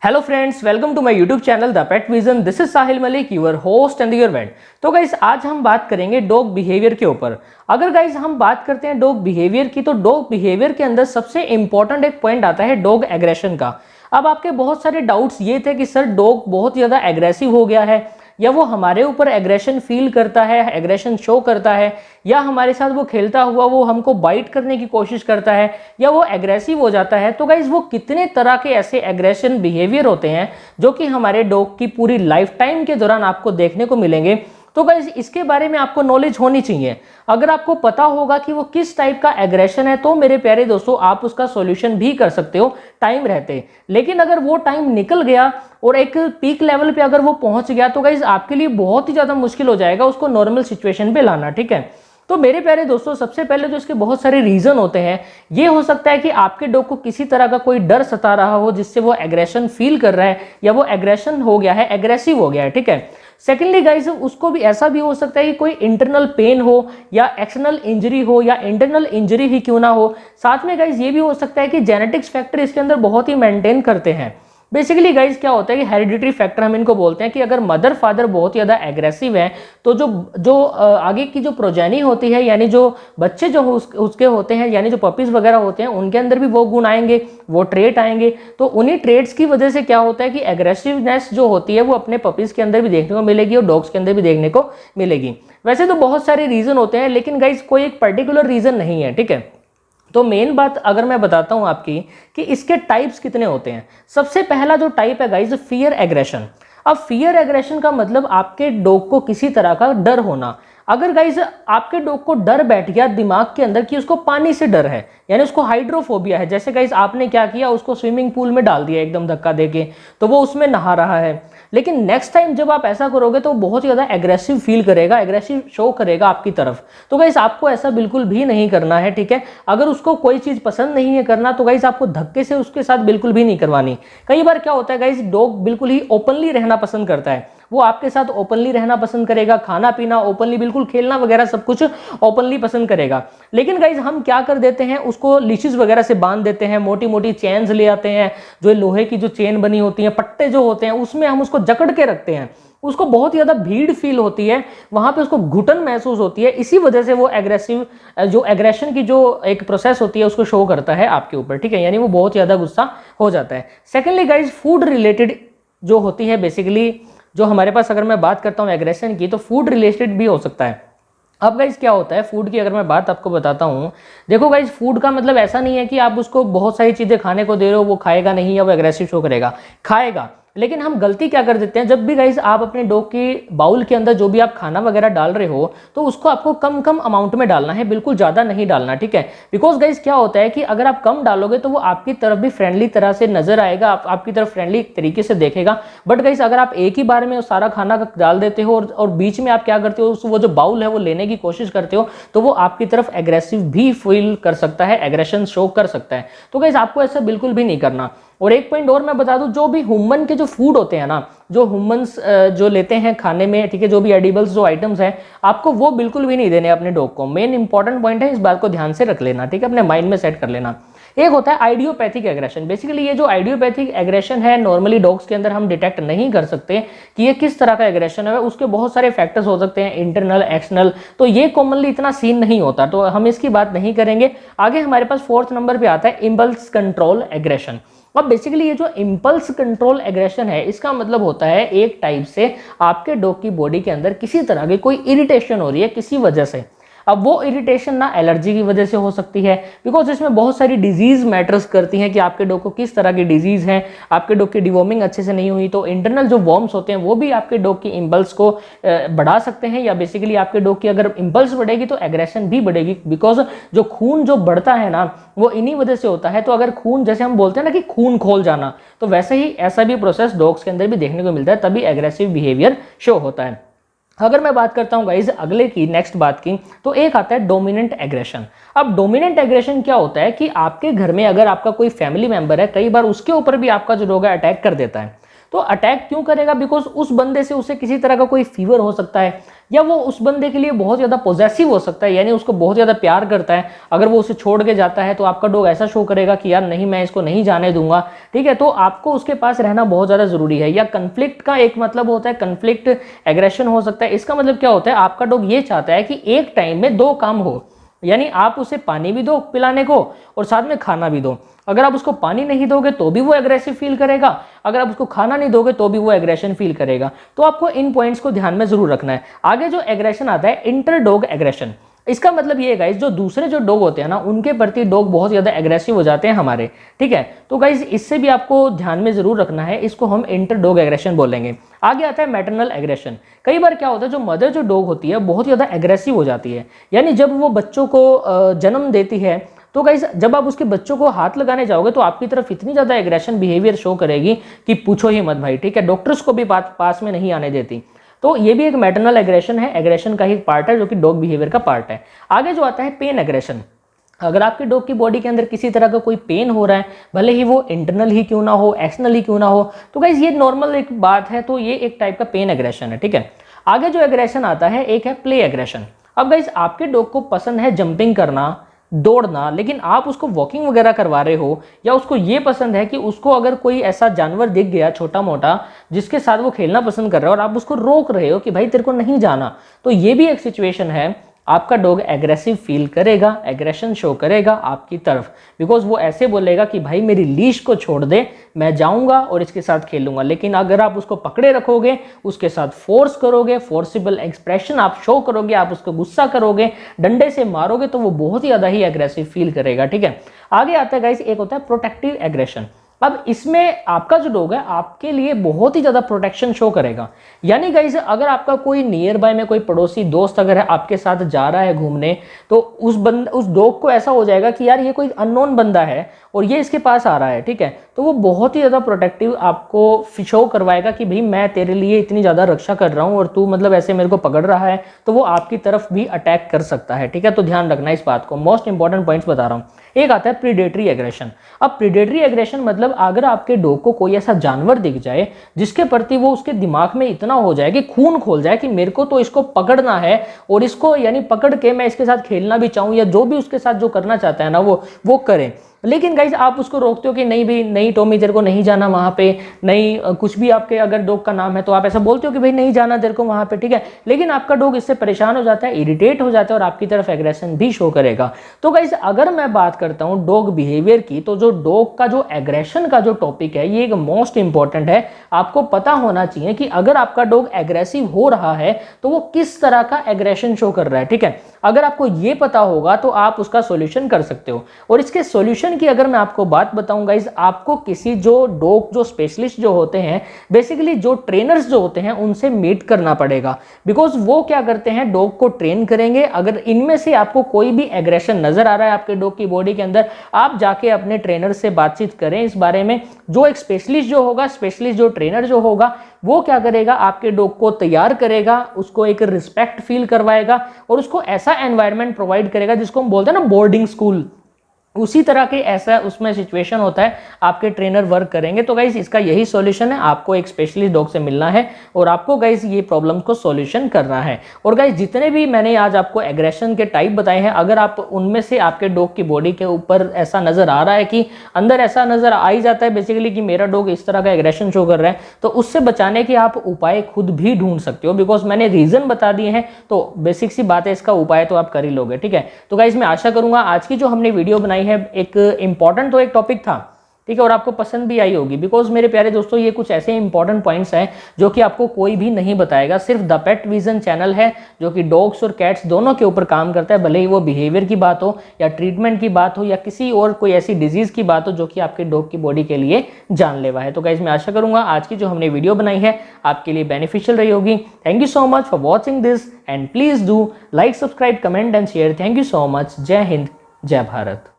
Hello friends, welcome to my YouTube channel the pet vision. This is Sahil Malik, your host and your vet. तो guys आज हम बात करेंगे dog behaviour के ऊपर। अगर गाइस हम बात करते हैं डॉग बिहेवियर की, तो डॉग बिहेवियर के अंदर सबसे इंपॉर्टेंट एक पॉइंट आता है डॉग एग्रेशन का। अब आपके बहुत सारे डाउट्स ये थे कि सर डॉग बहुत ज़्यादा एग्रेसिव हो गया है, या वो हमारे ऊपर एग्रेशन फील करता है, एग्रेशन शो करता है, या हमारे साथ वो खेलता हुआ वो हमको बाइट करने की कोशिश करता है, या वो एग्रेसिव हो जाता है। तो गाइज वो कितने तरह के ऐसे एग्रेशन बिहेवियर होते हैं जो कि हमारे डॉग की पूरी लाइफ टाइम के दौरान आपको देखने को मिलेंगे। तो गाइज इसके बारे में आपको नॉलेज होनी चाहिए। अगर आपको पता होगा कि वो किस टाइप का एग्रेशन है, तो मेरे प्यारे दोस्तों आप उसका सॉल्यूशन भी कर सकते हो टाइम रहते। लेकिन अगर वो टाइम निकल गया और एक पीक लेवल पे अगर वो पहुंच गया, तो गाइज आपके लिए बहुत ही ज्यादा मुश्किल हो जाएगा उसको नॉर्मल सिचुएशन पे लाना। ठीक है, तो मेरे प्यारे दोस्तों सबसे पहले तो इसके बहुत सारे रीजन होते हैं। ये हो सकता है कि आपके डॉग को किसी तरह का कोई डर सता रहा हो जिससे वो एग्रेशन फील कर रहा है, या वो एग्रेशन हो गया है, एग्रेसिव हो गया है। ठीक है, सेकेंडली गाइज उसको भी ऐसा भी हो सकता है कि कोई इंटरनल पेन हो, या एक्सटर्नल इंजरी हो, या इंटरनल इंजरी ही क्यों ना हो। साथ में गाइज ये भी हो सकता है कि जेनेटिक्स फैक्टर इसके अंदर बहुत ही मेंटेन करते हैं। बेसिकली गाइज क्या होता है कि हेरिडिटरी फैक्टर हम इनको बोलते हैं कि अगर मदर फादर बहुत ज़्यादा एग्रेसिव है, तो जो आगे की जो प्रोजेनी होती है, यानी जो बच्चे जो उसके होते हैं, यानी जो पपीज वगैरह होते हैं, उनके अंदर भी वो गुण आएंगे, वो ट्रेट आएंगे। तो उन्हीं ट्रेट्स की वजह से क्या होता है कि एग्रेसिवनेस जो होती है वो अपने पपीज के अंदर भी देखने को मिलेगी और डॉग्स के अंदर भी देखने को मिलेगी। वैसे तो बहुत सारे रीजन होते हैं, लेकिन गाइज कोई एक पर्टिकुलर रीजन नहीं है। ठीक है, तो मेन बात अगर मैं बताता हूं आपकी कि इसके टाइप्स कितने होते हैं। सबसे पहला जो टाइप है गाइज, फियर एग्रेशन। अब फियर एग्रेशन का मतलब आपके डॉग को किसी तरह का डर होना। अगर गाइज आपके डॉग को डर बैठ गया दिमाग के अंदर कि उसको पानी से डर है, यानी उसको हाइड्रोफोबिया है, जैसे गाइज आपने क्या किया, उसको स्विमिंग पूल में डाल दिया एकदम धक्का देके, तो वो उसमें नहा रहा है। लेकिन नेक्स्ट टाइम जब आप ऐसा करोगे तो बहुत ज़्यादा एग्रेसिव फील करेगा, एग्रेसिव शो करेगा आपकी तरफ। तो गाइज आपको ऐसा बिल्कुल भी नहीं करना है। ठीक है, अगर उसको कोई चीज़ पसंद नहीं है करना, तो गाइज आपको धक्के से उसके साथ बिल्कुल भी नहीं करवानी। कई बार क्या होता है गाइज, डॉग बिल्कुल ही ओपनली रहना पसंद करता है, वो आपके साथ ओपनली रहना पसंद करेगा, खाना पीना ओपनली, बिल्कुल खेलना वगैरह सब कुछ ओपनली पसंद करेगा। लेकिन गाइज हम क्या कर देते हैं, उसको लीशेस वगैरह से बांध देते हैं, मोटी मोटी चेन्स ले आते हैं, जो लोहे की जो चेन बनी होती है, पट्टे जो होते हैं, उसमें हम उसको जकड़ के रखते हैं। उसको बहुत ज़्यादा भीड़ फील होती है, वहां पे उसको घुटन महसूस होती है। इसी वजह से वो एग्रेसिव जो एग्रेशन की जो एक प्रोसेस होती है उसको शो करता है आपके ऊपर। ठीक है, यानी वो बहुत ज़्यादा गुस्सा हो जाता है। सेकेंडली गाइज फूड रिलेटेड जो होती है, बेसिकली जो हमारे पास, अगर मैं बात करता हूँ एग्रेशन की, तो फूड रिलेटेड भी हो सकता है। अब गाइज क्या होता है फूड की, अगर मैं बात आपको बताता हूँ, देखो गाइज फूड का मतलब ऐसा नहीं है कि आप उसको बहुत सारी चीज़ें खाने को दे रहे हो, वो खाएगा नहीं या वो एग्रेसिव शो करेगा, खाएगा। लेकिन हम गलती क्या कर देते हैं, जब भी गाइज आप अपने डॉग की बाउल के अंदर जो भी आप खाना वगैरह डाल रहे हो, तो उसको आपको कम कम अमाउंट में डालना है, बिल्कुल ज़्यादा नहीं डालना। ठीक है, बिकॉज गाइज क्या होता है कि अगर आप कम डालोगे तो वो आपकी तरफ भी फ्रेंडली तरह से नजर आएगा, आपकी तरफ फ्रेंडली तरीके से देखेगा। बट गाइज अगर आप एक ही बार में सारा खाना डाल देते हो और बीच में आप क्या करते हो, वो जो बाउल है वो लेने की कोशिश करते हो, तो वो आपकी तरफ एग्रेसिव भी फील कर सकता है, एग्रेशन शो कर सकता है। तो गाइज आपको ऐसा बिल्कुल भी नहीं करना। और एक पॉइंट और मैं बता दूं, जो भी ह्यूमन के जो फूड होते हैं ना, जो ह्यूमंस जो लेते हैं खाने में, ठीक है, जो भी एडिबल्स जो आइटम्स हैं, आपको वो बिल्कुल भी नहीं देने अपने डॉग को। मेन इंपॉर्टेंट पॉइंट है, इस बात को ध्यान से रख लेना। ठीक है, अपने माइंड में सेट कर लेना। एक होता है आइडियोपैथिक एग्रेशन। बेसिकली ये जो आइडियोपैथिक एग्रेशन है, नॉर्मली डॉग्स के अंदर हम डिटेक्ट नहीं कर सकते कि ये किस तरह का एग्रेशन है। उसके बहुत सारे फैक्टर्स हो सकते हैं, इंटरनल, एक्सटर्नल, तो ये कॉमनली इतना सीन नहीं होता, तो हम इसकी बात नहीं करेंगे। आगे हमारे पास फोर्थ नंबर पे आता है इम्पल्स कंट्रोल एग्रेशन। अब बेसिकली ये जो इम्पल्स कंट्रोल एग्रेशन है, इसका मतलब होता है एक टाइप से आपके डॉग की बॉडी के अंदर किसी तरह की कोई इरिटेशन हो रही है किसी वजह से। अब वो इरिटेशन ना एलर्जी की वजह से हो सकती है, बिकॉज इसमें बहुत सारी डिजीज मैटर्स करती हैं कि आपके डॉग को किस तरह की डिजीज है। आपके डॉग की डिवॉर्मिंग अच्छे से नहीं हुई, तो इंटरनल जो वॉर्म्स होते हैं वो भी आपके डॉग की इम्पल्स को बढ़ा सकते हैं, या बेसिकली आपके डॉग की अगर इम्पल्स बढ़ेगी तो एग्रेशन भी बढ़ेगी। बिकॉज जो खून जो बढ़ता है ना, वो इन्हीं वजह से होता है। तो अगर खून, जैसे हम बोलते हैं ना कि खून खोल जाना, तो वैसे ही ऐसा भी प्रोसेस डॉग्स के अंदर भी देखने को मिलता है, तभी एग्रेसिव बिहेवियर शो होता है। अगर मैं बात करता हूं गाइज अगले की, नेक्स्ट बात की, तो एक आता है डोमिनेंट एग्रेशन। अब डोमिनेंट एग्रेशन क्या होता है कि आपके घर में अगर आपका कोई फैमिली मेंबर है, कई बार उसके ऊपर भी आपका जो डॉग है अटैक कर देता है। तो अटैक क्यों करेगा? बिकॉज उस बंदे से उसे किसी तरह का कोई फीवर हो सकता है, या वो उस बंदे के लिए बहुत ज़्यादा पॉजेसिव हो सकता है, यानी उसको बहुत ज़्यादा प्यार करता है। अगर वो उसे छोड़ के जाता है तो आपका डॉग ऐसा शो करेगा कि यार नहीं, मैं इसको नहीं जाने दूंगा, ठीक है। तो आपको उसके पास रहना बहुत ज़्यादा ज़रूरी है। या कन्फ्लिक्ट का एक मतलब होता है, कन्फ्लिक्ट एग्रेशन हो सकता है। इसका मतलब क्या होता है? आपका डॉग ये चाहता है कि एक टाइम में दो काम हो, यानी आप उसे पानी भी दो पिलाने को और साथ में खाना भी दो। अगर आप उसको पानी नहीं दोगे तो भी वो एग्रेसिव फील करेगा, अगर आप उसको खाना नहीं दोगे तो भी वो एग्रेशन फील करेगा। तो आपको इन पॉइंट्स को ध्यान में जरूर रखना है। आगे जो एग्रेशन आता है, इंटर डॉग एग्रेशन। इसका मतलब ये है गाइस, जो दूसरे जो डॉग होते हैं ना, उनके प्रति डॉग बहुत ज्यादा एग्रेसिव हो जाते हैं हमारे, ठीक है। तो गाइस इससे भी आपको ध्यान में जरूर रखना है, इसको हम इंटर डॉग एग्रेशन बोलेंगे। आगे आता है मैटरनल एग्रेशन। कई बार क्या होता है, जो मदर जो डॉग होती है बहुत ज्यादा एग्रेसिव हो जाती है, यानी जब वो बच्चों को जन्म देती है तो गाइस जब आप उसके बच्चों को हाथ लगाने जाओगे तो आपकी तरफ इतनी ज्यादा एग्रेशन बिहेवियर शो करेगी कि पूछो ही मत भाई, ठीक है। डॉक्टर्स को भी पास में नहीं आने देती। तो ये भी एक मैटरनल एग्रेशन है, एग्रेशन का ही पार्ट है, जो कि डॉग बिहेवियर का पार्ट है। आगे जो आता है पेन एग्रेशन। अगर आपके डॉग की बॉडी के अंदर किसी तरह का कोई पेन हो रहा है, भले ही वो इंटरनल ही क्यों ना हो, एक्सटर्नल ही क्यों ना हो, तो गाइस ये नॉर्मल एक बात है। तो ये एक टाइप का पेन एग्रेशन है, ठीक है। आगे जो एग्रेशन आता है, एक है प्ले एग्रेशन। अब गाइस आपके डॉग को पसंद है जंपिंग करना, दौड़ना, लेकिन आप उसको वॉकिंग वगैरह करवा रहे हो, या उसको ये पसंद है कि उसको अगर कोई ऐसा जानवर दिख गया छोटा मोटा जिसके साथ वो खेलना पसंद कर रहा है और आप उसको रोक रहे हो कि भाई तेरे को नहीं जाना, तो ये भी एक सिचुएशन है। आपका डॉग एग्रेसिव फील करेगा, एग्रेशन शो करेगा आपकी तरफ, बिकॉज वो ऐसे बोलेगा कि भाई मेरी लीश को छोड़ दे, मैं जाऊंगा और इसके साथ खेलूंगा। लेकिन अगर आप उसको पकड़े रखोगे, उसके साथ फोर्स करोगे, फोर्सिबल एक्सप्रेशन आप शो करोगे, आप उसको गुस्सा करोगे, डंडे से मारोगे, तो वो बहुत ही ज्यादा ही एग्रेसिव फील करेगा, ठीक है। आगे आता है गाइस, एक होता है प्रोटेक्टिव एग्रेशन। अब इसमें आपका जो डॉग है आपके लिए बहुत ही ज्यादा प्रोटेक्शन शो करेगा। यानी गाइस अगर आपका कोई नियर बाय में कोई पड़ोसी दोस्त अगर है आपके साथ जा रहा है घूमने, तो उस डॉग को ऐसा हो जाएगा कि यार ये कोई अननोन बंदा है और ये इसके पास आ रहा है, ठीक है। तो वो बहुत ही ज्यादा प्रोटेक्टिव आपको शो करवाएगा कि भाई मैं तेरे लिए इतनी ज्यादा रक्षा कर रहा हूं और तू मतलब ऐसे मेरे को पकड़ रहा है, तो वो आपकी तरफ भी अटैक कर सकता है, ठीक है। तो ध्यान रखना इस बात को, मोस्ट इंपॉर्टेंट पॉइंट्स बता रहा हूं। एक आता है प्रीडेटरी एग्रेशन। अब प्रीडेटरी एग्रेशन मतलब अगर आपके डॉग को कोई ऐसा जानवर दिख जाए जिसके प्रति वो उसके दिमाग में इतना हो जाए कि खून खोल जाए कि मेरे को तो इसको पकड़ना है और इसको यानी पकड़ के मैं इसके साथ खेलना भी चाहूं, या जो भी उसके साथ जो करना चाहता है ना वो करें। लेकिन गाइज आप उसको रोकते हो कि नहीं भाई नहीं टॉमी तेरे को नहीं जाना वहां पे, नहीं कुछ भी आपके अगर डॉग का नाम है तो आप ऐसा बोलते हो कि भाई नहीं जाना तेरे को वहां पे, ठीक है। लेकिन आपका डॉग इससे परेशान हो जाता है, इरिटेट हो जाता है और आपकी तरफ एग्रेशन भी शो करेगा। तो गाइज अगर मैं बात करता हूं डॉग बिहेवियर की, तो जो डॉग का जो एग्रेशन का जो टॉपिक है ये एक मोस्ट इंपॉर्टेंट है। आपको पता होना चाहिए कि अगर आपका डॉग एग्रेसिव हो रहा है तो वो किस तरह का एग्रेशन शो कर रहा है, ठीक है। अगर आपको ये पता होगा तो आप उसका सॉल्यूशन कर सकते हो। और इसके सॉल्यूशन की अगर मैं आपको बात बताऊं गाइस, आपको किसी जो डॉग जो स्पेशलिस्ट जो होते हैं, बेसिकली जो ट्रेनर्स जो होते हैं उनसे मीट करना पड़ेगा। बिकॉज वो क्या करते हैं, डॉग को ट्रेन करेंगे। अगर इनमें से आपको कोई भी एग्रेशन नजर आ रहा है आपके डॉग की बॉडी के अंदर, आप जाके अपने ट्रेनर से बातचीत करें इस बारे में। जो एक स्पेशलिस्ट जो होगा, स्पेशलिस्ट जो ट्रेनर जो होगा, वो क्या करेगा, आपके डॉग को तैयार करेगा, उसको एक रिस्पेक्ट फील करवाएगा और उसको ऐसा एनवायरनमेंट प्रोवाइड करेगा जिसको हम बोलते हैं ना बोर्डिंग स्कूल, उसी तरह के ऐसा उसमें सिचुएशन होता है, आपके ट्रेनर वर्क करेंगे। तो गाइस इसका यही सॉल्यूशन है, आपको एक स्पेशलिस्ट डॉग से मिलना है और आपको गाइस ये प्रॉब्लम को सॉल्यूशन करना है। और गाइस जितने भी मैंने आज आपको एग्रेशन के टाइप बताए हैं, अगर आप उनमें से आपके डॉग की बॉडी के ऊपर ऐसा नजर आ रहा है कि अंदर ऐसा नजर आ ही जाता है बेसिकली कि मेरा डॉग इस तरह का एग्रेशन शो कर रहा है, तो उससे बचाने के आप उपाय खुद भी ढूंढ सकते हो। बिकॉज मैंने रीजन बता दिए हैं, तो बेसिक सी बात है, इसका उपाय तो आप कर ही लोगे, ठीक है। तो गाइस मैं आशा करूंगा आज की जो हमने वीडियो बनाई है, एक इंपॉर्टेंट तो एक टॉपिक था, ठीक है, और आपको पसंद भी आई होगी। बिकॉज मेरे प्यारे दोस्तों ये कुछ ऐसे इंपॉर्टेंट पॉइंट्स हैं जो कि आपको कोई भी नहीं बताएगा। सिर्फ द पेट विजन चैनल है जो कि डॉग्स और कैट्स दोनों के ऊपर काम करता है, भले ही वो बिहेवियर की बात हो या ट्रीटमेंट की बात हो या किसी और कोई ऐसी डिजीज की बात हो जो कि आपके डॉग की बॉडी के लिए जानलेवा है। तो गाइस मैं आशा करूंगा आज की जो हमने वीडियो बनाई है आपके लिए बेनिफिशियल रही होगी। Thank you so much for watching this and please do like, subscribe, comment and share. Thank you so much. जय हिंद, जय भारत।